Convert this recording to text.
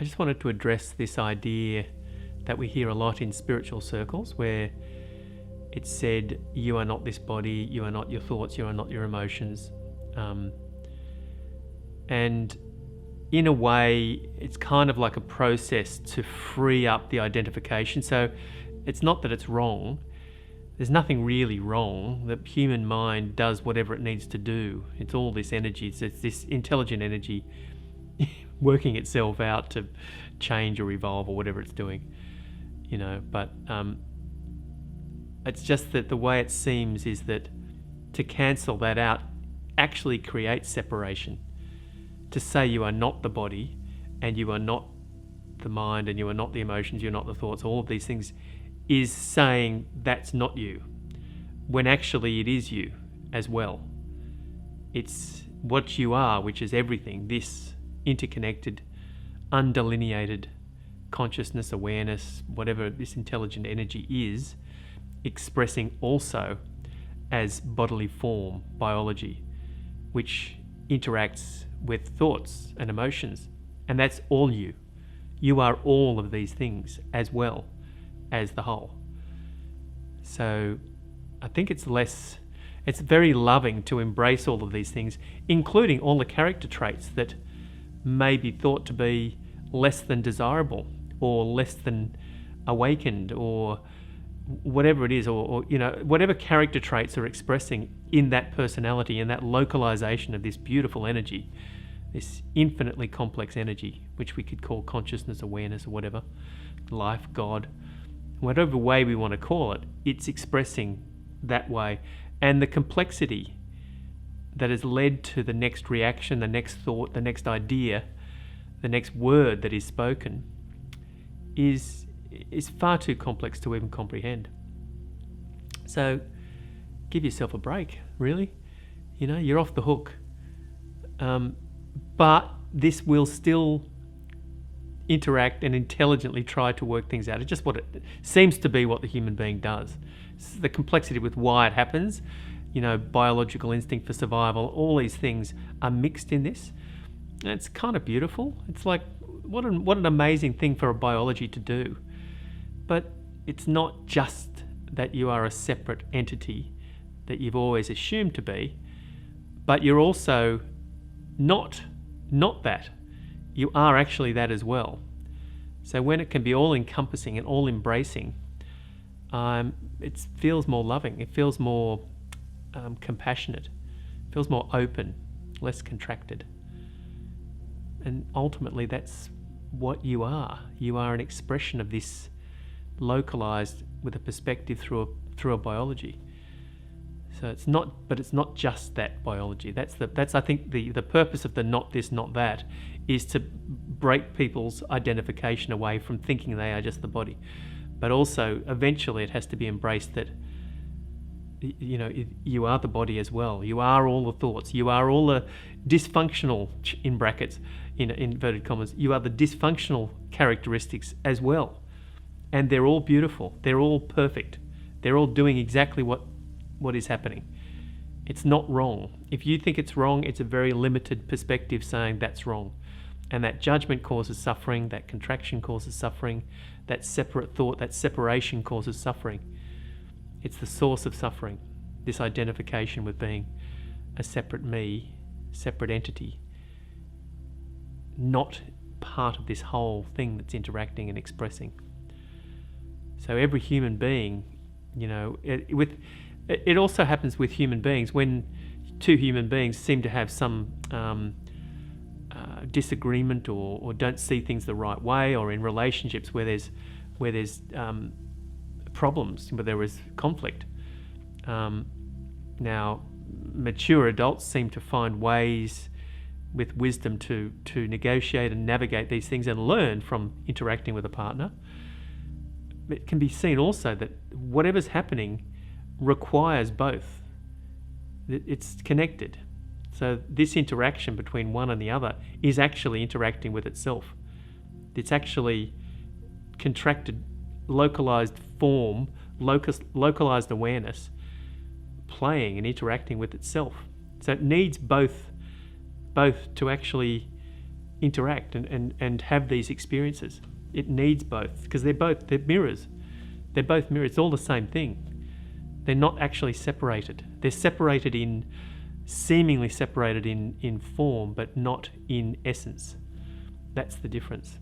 I just wanted to address this idea that we hear a lot in spiritual circles, where it's said, you are not this body, you are not your thoughts, you are not your emotions. And in a way, it's kind of like a process to free up the identification. So it's not that it's wrong. There's nothing really wrong. The human mind does whatever it needs to do. It's all this energy. It's this intelligent energy working itself out to change or evolve or whatever it's doing, but it's just that the way it seems is that to cancel that out actually creates separation. To say you are not the body and you are not the mind and you are not the emotions, you're not the thoughts, all of these things, is saying that's not you, when actually it is you as well. It's what you are, which is everything, this interconnected, undelineated consciousness, awareness, whatever this intelligent energy is, expressing also as bodily form, biology, which interacts with thoughts and emotions. And that's all you. You are all of these things as well as the whole. So I think it's very loving to embrace all of these things, including all the character traits that may be thought to be less than desirable or less than awakened or whatever it is, or whatever character traits are expressing in that personality and that localization of this beautiful energy, this infinitely complex energy, which we could call consciousness, awareness, or whatever, life, God, whatever way we want to call it, it's expressing that way. And the complexity that has led to the next reaction, the next thought, the next idea, the next word that is spoken is far too complex to even comprehend. So give yourself a break, really. You're off the hook. But this will still interact and intelligently try to work things out. It's just what it seems to be what the human being does. It's the complexity with why it happens, biological instinct for survival, all these things are mixed in this. And it's kind of beautiful. It's like, what an amazing thing for a biology to do. But it's not just that you are a separate entity that you've always assumed to be, but you're also not that. You are actually that as well. So when it can be all-encompassing and all-embracing, it feels more loving. It feels more compassionate. It feels more open, less contracted. And ultimately, that's what you are. You are an expression of this, localized with a perspective through a biology. So it's not just that biology. That's I think the purpose of the not this, not that is to break people's identification away from thinking they are just the body. But also eventually it has to be embraced that you are the body as well. You are all the thoughts. You are all the dysfunctional, in brackets, in inverted commas, you are the dysfunctional characteristics as well. And they're all beautiful. They're all perfect. They're all doing exactly what is happening. It's not wrong. If you think it's wrong, it's a very limited perspective saying that's wrong. And that judgment causes suffering, that contraction causes suffering, that separate thought, that separation causes suffering. It's the source of suffering, this identification with being a separate me, separate entity, not part of this whole thing that's interacting and expressing. So every human being, it also happens with human beings when two human beings seem to have some disagreement or don't see things the right way, or in relationships where there's problems, where there is conflict. Now, mature adults seem to find ways with wisdom to negotiate and navigate these things and learn from interacting with a partner. It can be seen also that whatever's happening requires both. It's connected. So this interaction between one and the other is actually interacting with itself. It's actually contracted, localized form, localized awareness, playing and interacting with itself. So it needs both to actually interact and have these experiences. It needs both, because they're mirrors. They're both mirrors. It's all the same thing. They're not actually separated. They're seemingly separated in form, but not in essence. That's the difference.